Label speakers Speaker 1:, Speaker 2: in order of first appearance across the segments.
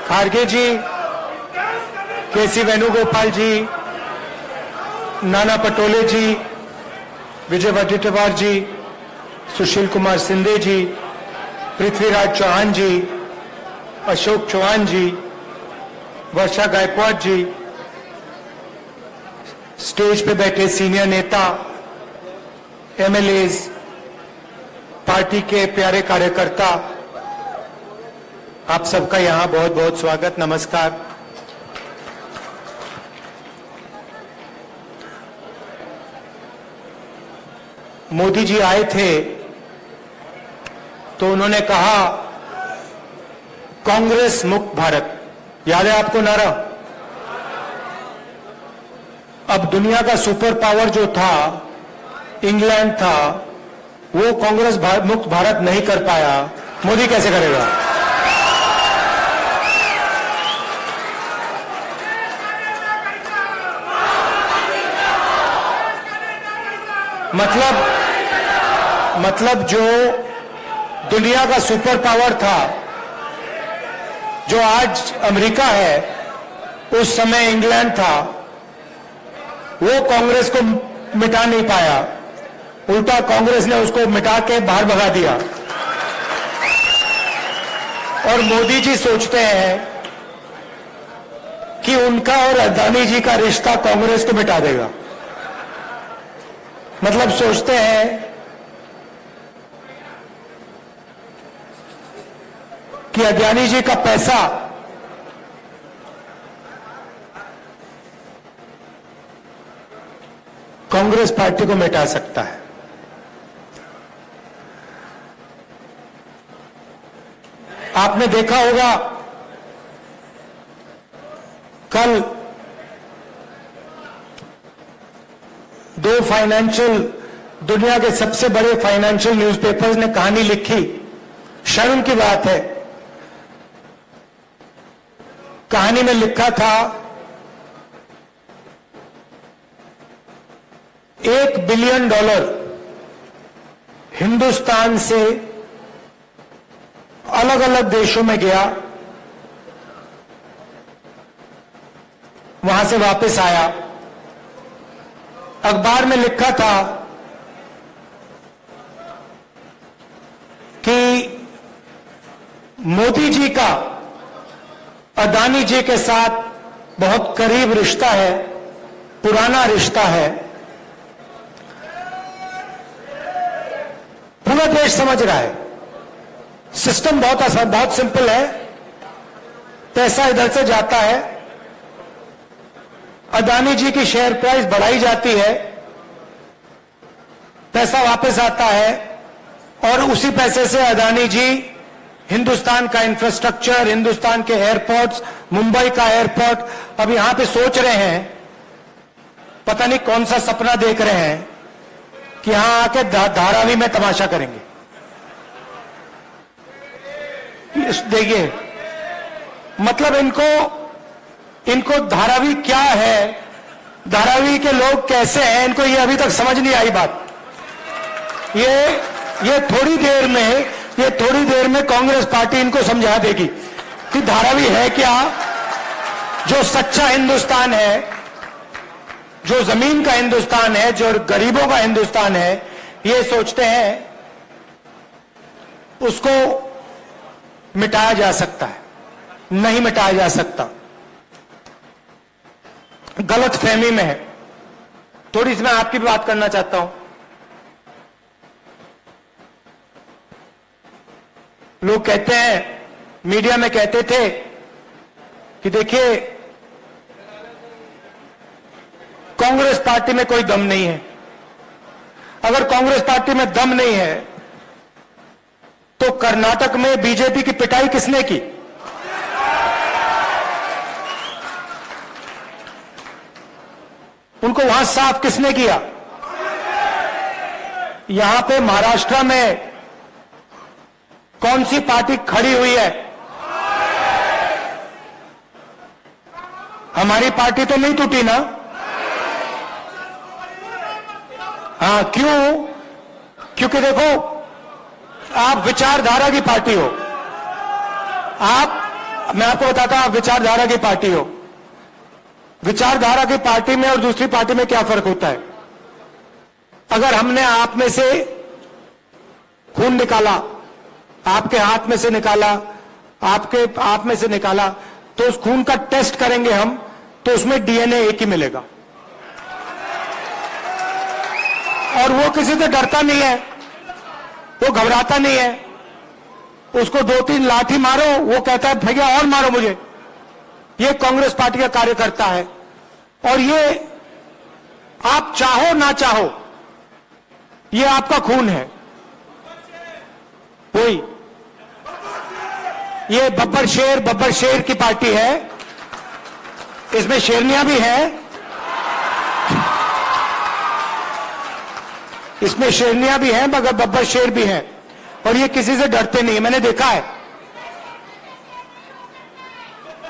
Speaker 1: खारगे जी, केसी वेणुगोपाल जी, नाना पटोले जी, विजय वडेट्टीवार जी, सुशील कुमार सिंधे जी, पृथ्वीराज चौहान जी, अशोक चौहान जी, वर्षा गायकवाड़ जी, stage पे बैठे senior नेता, एमएलएज, पार्टी के प्यारे कार्यकर्ता, आप सबका यहां बहुत बहुत स्वागत, नमस्कार। मोदी जी आए थे तो उन्होंने कहा कांग्रेस मुक्त भारत, याद है आपको नारा? अब दुनिया का सुपर पावर जो था, इंग्लैंड था, वो कांग्रेस मुक्त भारत नहीं कर पाया, मोदी कैसे करेगा? मतलब जो दुनिया का सुपर पावर था, जो आज अमेरिका है, उस समय इंग्लैंड था, वो कांग्रेस को मिटा नहीं पाया, उल्टा कांग्रेस ने उसको मिटा के बाहर भगा दिया। और मोदी जी सोचते हैं कि उनका और अदानी जी का रिश्ता कांग्रेस को मिटा देगा। मतलब सोचते हैं कि अदानी जी का पैसा कांग्रेस पार्टी को मिटा सकता है। आपने देखा होगा कल दो दुनिया के सबसे बड़े फाइनेंशियल न्यूज़पेपर्स ने कहानी लिखी, शर्म की बात है। कहानी में लिखा था $1 बिलियन हिंदुस्तान से अलग अलग देशों में गया, वहां से वापस आया। अखबार में लिखा था कि मोदी जी का अदानी जी के साथ बहुत करीब रिश्ता है, पुराना रिश्ता है। पूरा देश समझ रहा है, सिस्टम बहुत सिंपल है। पैसा इधर से जाता है, अदानी जी की शेयर प्राइस बढ़ाई जाती है, पैसा वापस आता है, और उसी पैसे से अदानी जी हिंदुस्तान का इंफ्रास्ट्रक्चर, हिंदुस्तान के एयरपोर्ट्स, मुंबई का एयरपोर्ट, अब यहां पे सोच रहे हैं, पता नहीं कौन सा सपना देख रहे हैं कि यहां आके धारावी में तमाशा करेंगे। देखिए, मतलब इनको धारावी क्या है, धारावी के लोग कैसे हैं, इनको ये अभी तक समझ नहीं आई बात। ये थोड़ी देर में कांग्रेस पार्टी इनको समझा देगी कि धारावी है क्या। जो सच्चा हिंदुस्तान है, जो जमीन का हिंदुस्तान है, जो गरीबों का हिंदुस्तान है, ये सोचते हैं उसको मिटाया जा सकता है। नहीं मिटाया जा सकता, गलत फहमी में है। थोड़ी सी मैं आपकी भी बात करना चाहता हूं। लोग कहते हैं, मीडिया में कहते थे कि देखिए कांग्रेस पार्टी में कोई दम नहीं है। अगर कांग्रेस पार्टी में दम नहीं है तो कर्नाटक में बीजेपी की पिटाई किसने की? उनको वहां साफ किसने किया? यहां पे महाराष्ट्र में कौन सी पार्टी खड़ी हुई है? हमारी पार्टी तो नहीं टूटी ना। हाँ, क्यों? क्योंकि देखो, आप विचारधारा की पार्टी हो, मैं आपको बताता हूं, आप विचारधारा की पार्टी हो। विचारधारा की पार्टी में और दूसरी पार्टी में क्या फर्क होता है? अगर हमने आप में से खून निकाला, आपके हाथ में से निकाला, आपके आप में से निकाला, तो उस खून का टेस्ट करेंगे हम, तो उसमें डीएनए एक ही मिलेगा। और वो किसी से डरता नहीं है, वो घबराता नहीं है। उसको 2-3 लाठी मारो, वो कहता है भैया और मारो मुझे। ये कांग्रेस पार्टी का कार्यकर्ता है। और ये आप चाहो ना चाहो, ये आपका खून है। वही ये बब्बर शेर की पार्टी है। इसमें शेरनियां भी हैं, इसमें शेरनियां भी हैं, मगर बब्बर शेर भी हैं। और ये किसी से डरते नहीं है। मैंने देखा है,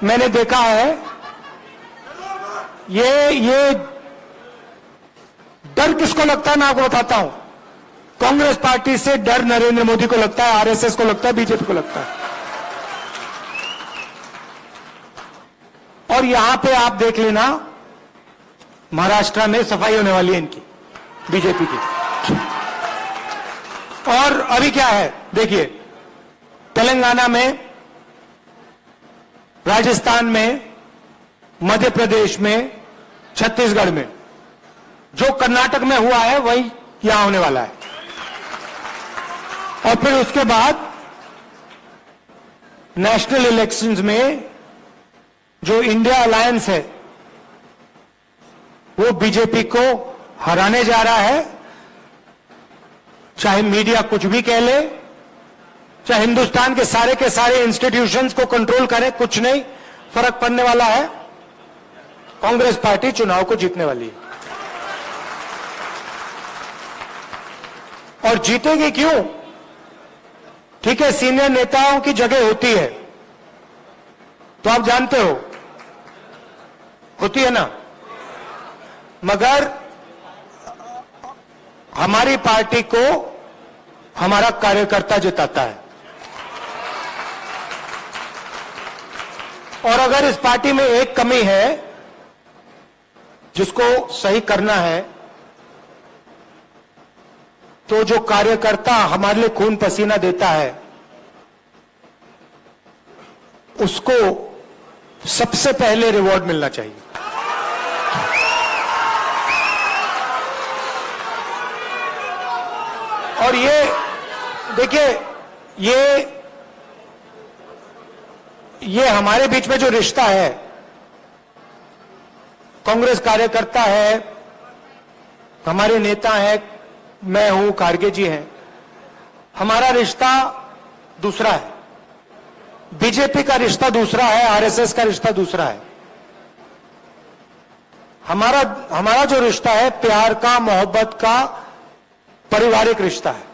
Speaker 1: मैंने देखा है। ये डर किसको लगता है मैं आपको बताता हूं। कांग्रेस पार्टी से डर नरेंद्र मोदी को लगता है, आरएसएस को लगता है, बीजेपी को लगता है। और यहां पे आप देख लेना, महाराष्ट्र में सफाई होने वाली है इनकी, बीजेपी की। और अभी क्या है देखिए, तेलंगाना में, राजस्थान में, मध्य प्रदेश में, छत्तीसगढ़ में, जो कर्नाटक में हुआ है वही यहां होने वाला है। और फिर उसके बाद नेशनल इलेक्शंस में जो इंडिया अलायंस है वो बीजेपी को हराने जा रहा है। चाहे मीडिया कुछ भी कह ले, चाहे हिंदुस्तान के सारे इंस्टीट्यूशंस को कंट्रोल करे, कुछ नहीं फर्क पड़ने वाला है। कांग्रेस पार्टी चुनाव को जीतने वाली है। और जीतेगी क्यों? ठीक है, सीनियर नेताओं की जगह होती है, तो आप जानते हो होती है ना, मगर हमारी पार्टी को हमारा कार्यकर्ता जिताता है। और अगर इस पार्टी में एक कमी है जिसको सही करना है, तो जो कार्यकर्ता हमारे लिए खून पसीना देता है उसको सबसे पहले रिवॉर्ड मिलना चाहिए। और ये देखिए, ये हमारे बीच में जो रिश्ता है, कांग्रेस कार्यकर्ता है, हमारे नेता हैं, मैं हूं, खारगे जी हैं, हमारा रिश्ता दूसरा है। बीजेपी का रिश्ता दूसरा है, आरएसएस का रिश्ता दूसरा है। हमारा जो रिश्ता है प्यार का, मोहब्बत का, पारिवारिक रिश्ता है।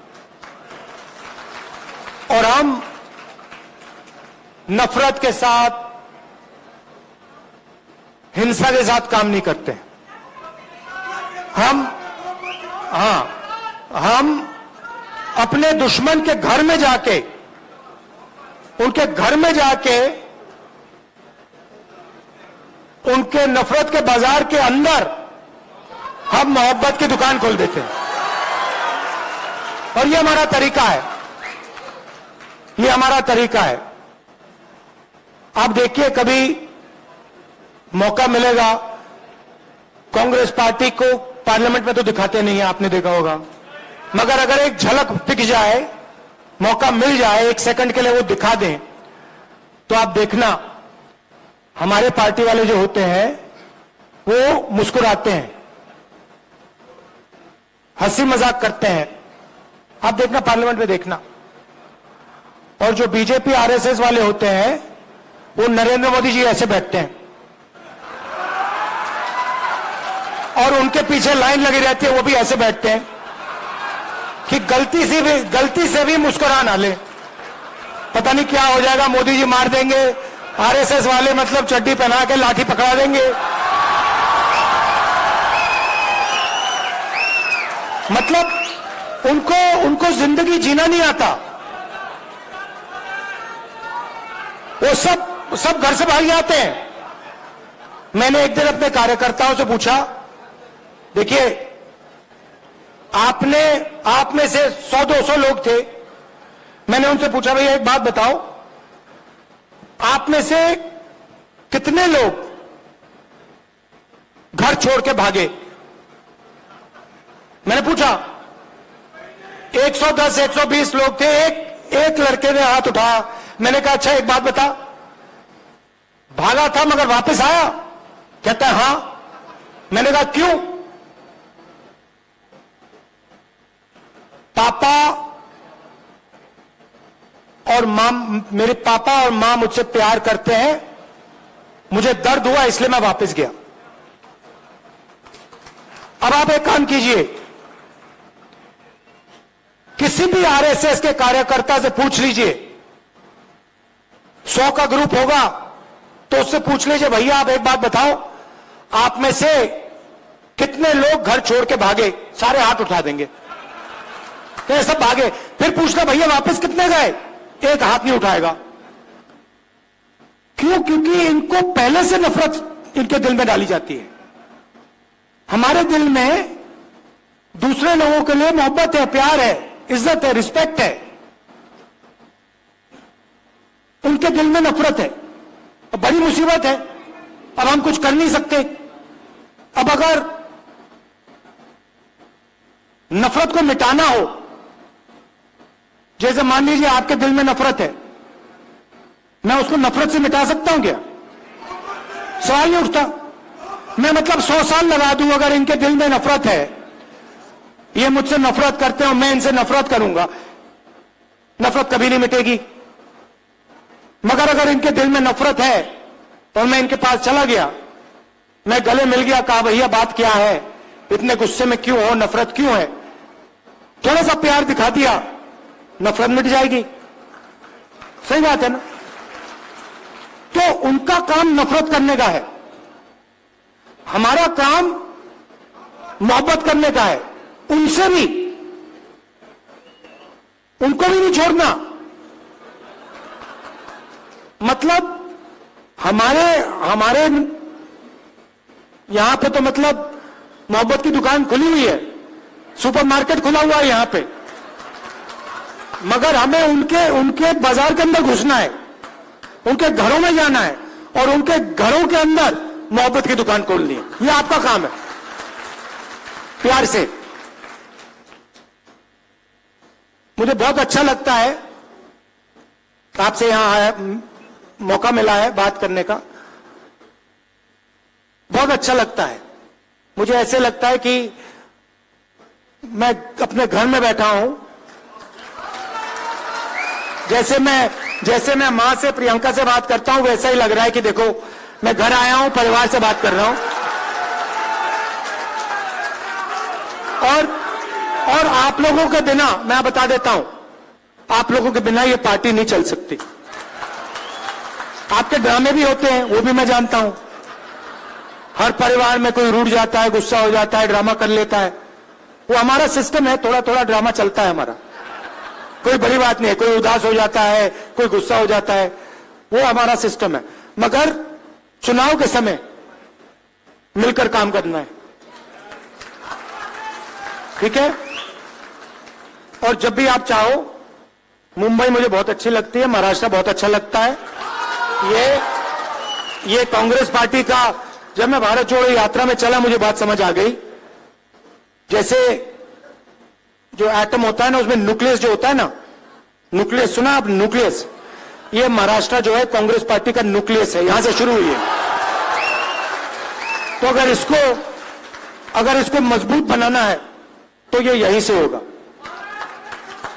Speaker 1: और हम नफरत के साथ, हिंसा के साथ काम नहीं करते। हम अपने दुश्मन के घर में जाके, उनके घर में जाके, उनके नफरत के बाजार के अंदर हम मोहब्बत की दुकान खोल देते हैं। और ये हमारा तरीका है, ये हमारा तरीका है। आप देखिए, कभी मौका मिलेगा, कांग्रेस पार्टी को पार्लियामेंट में तो दिखाते नहीं है, आपने देखा होगा, मगर अगर एक झलक दिख जाए, मौका मिल जाए, 1 सेकंड के लिए वो दिखा दें, तो आप देखना हमारे पार्टी वाले जो होते हैं वो मुस्कुराते हैं, हंसी मजाक करते हैं। आप देखना, पार्लियामेंट में देखना। और जो बीजेपी आरएसएस वाले होते हैं वो नरेंद्र मोदी जी ऐसे बैठते हैं और उनके पीछे लाइन लगी रहती है, वो भी ऐसे बैठते हैं कि गलती से भी मुस्कुरा ना ले, पता नहीं क्या हो जाएगा, मोदी जी मार देंगे, आरएसएस वाले मतलब चड्डी पहना के लाठी पकड़ा देंगे। मतलब उनको जिंदगी जीना नहीं आता। वो सब सब घर से भाग जाते हैं। मैंने एक दिन अपने कार्यकर्ताओं से पूछा, देखिए आप में से 100-200 लोग थे, मैंने उनसे पूछा भैया एक बात बताओ, आप में से कितने लोग घर छोड़ के भागे? मैंने पूछा, 110-120 लोग थे। एक लड़के ने हाथ उठाया। मैंने कहा अच्छा एक बात बता, भागा था मगर वापस आया? कहता है हां। मैंने कहा क्यों? पापा और मां, मेरे पापा और मां मुझसे प्यार करते हैं, मुझे दर्द हुआ इसलिए मैं वापस गया। अब आप एक काम कीजिए, किसी भी आरएसएस के कार्यकर्ता से पूछ लीजिए, 100 का ग्रुप होगा तो उससे पूछ लीजिए भैया आप एक बात बताओ, आप में से कितने लोग घर छोड़ के भागे? सारे हाथ उठा देंगे, तो सब भागे। फिर पूछना भैया वापस कितने गए? एक हाथ नहीं उठाएगा। क्यों? क्योंकि इनको पहले से नफरत इनके दिल में डाली जाती है। हमारे दिल में दूसरे लोगों के लिए मोहब्बत है, प्यार है, इज्जत है, रिस्पेक्ट है। उनके दिल में नफरत है। अब बड़ी मुसीबत है, अब हम कुछ कर नहीं सकते। अब अगर नफरत को मिटाना हो, जैसे मान लीजिए आपके दिल में नफरत है, मैं उसको नफरत से मिटा सकता हूं क्या? सवाल नहीं उठता। मैं मतलब 100 साल लगा दूं, अगर इनके दिल में नफरत है, ये मुझसे नफरत करते हैं और मैं इनसे नफरत करूंगा, नफरत कभी नहीं मिटेगी। मगर अगर इनके दिल में नफरत है और मैं इनके पास चला गया, मैं गले मिल गया, कहा भैया बात क्या है, इतने गुस्से में क्यों हो, नफरत क्यों है, थोड़ा सा प्यार दिखा दिया, नफरत मिट जाएगी। सही बात है ना? तो उनका काम नफरत करने का है, हमारा काम मोहब्बत करने का है। उनसे भी, उनको भी नहीं छोड़ना। मतलब हमारे यहां पे तो मतलब मोहब्बत की दुकान खुली हुई है, सुपरमार्केट खुला हुआ है यहां पे, मगर हमें उनके बाजार के अंदर घुसना है, उनके घरों में जाना है और उनके घरों के अंदर मोहब्बत की दुकान खोलनी है। यह आपका काम है, प्यार से। मुझे बहुत अच्छा लगता है आपसे यहां मौका मिला है बात करने का, बहुत अच्छा लगता है। मुझे ऐसे लगता है कि मैं अपने घर में बैठा हूं, जैसे मैं मां से, प्रियंका से बात करता हूं, वैसा ही लग रहा है कि देखो मैं घर आया हूं, परिवार से बात कर रहा हूं। और आप लोगों के बिना, मैं बता देता हूं, आप लोगों के बिना ये पार्टी नहीं चल सकती। आपके ड्रामे भी होते हैं, वो भी मैं जानता हूं। हर परिवार में कोई रूठ जाता है, गुस्सा हो जाता है, ड्रामा कर लेता है, वो हमारा सिस्टम है। थोड़ा थोड़ा ड्रामा चलता है हमारा, कोई बड़ी बात नहीं है। कोई उदास हो जाता है, कोई गुस्सा हो जाता है, वो हमारा सिस्टम है। मगर चुनाव के समय मिलकर काम करना है, ठीक है? और जब भी आप चाहो, मुंबई मुझे बहुत अच्छी लगती है, महाराष्ट्र बहुत अच्छा लगता है। ये कांग्रेस पार्टी का, जब मैं भारत जोड़ो यात्रा में चला, मुझे बात समझ आ गई। जैसे जो एटम होता है ना, उसमें न्यूक्लियस जो होता है ना, न्यूक्लियस सुना आप? न्यूक्लियस, ये महाराष्ट्र जो है कांग्रेस पार्टी का न्यूक्लियस है, यहां से शुरू हुई है। तो अगर इसको मजबूत बनाना है तो ये यहीं से होगा।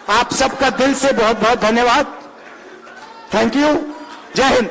Speaker 1: आप सबका दिल से बहुत बहुत धन्यवाद। Thank you. जय हिंद।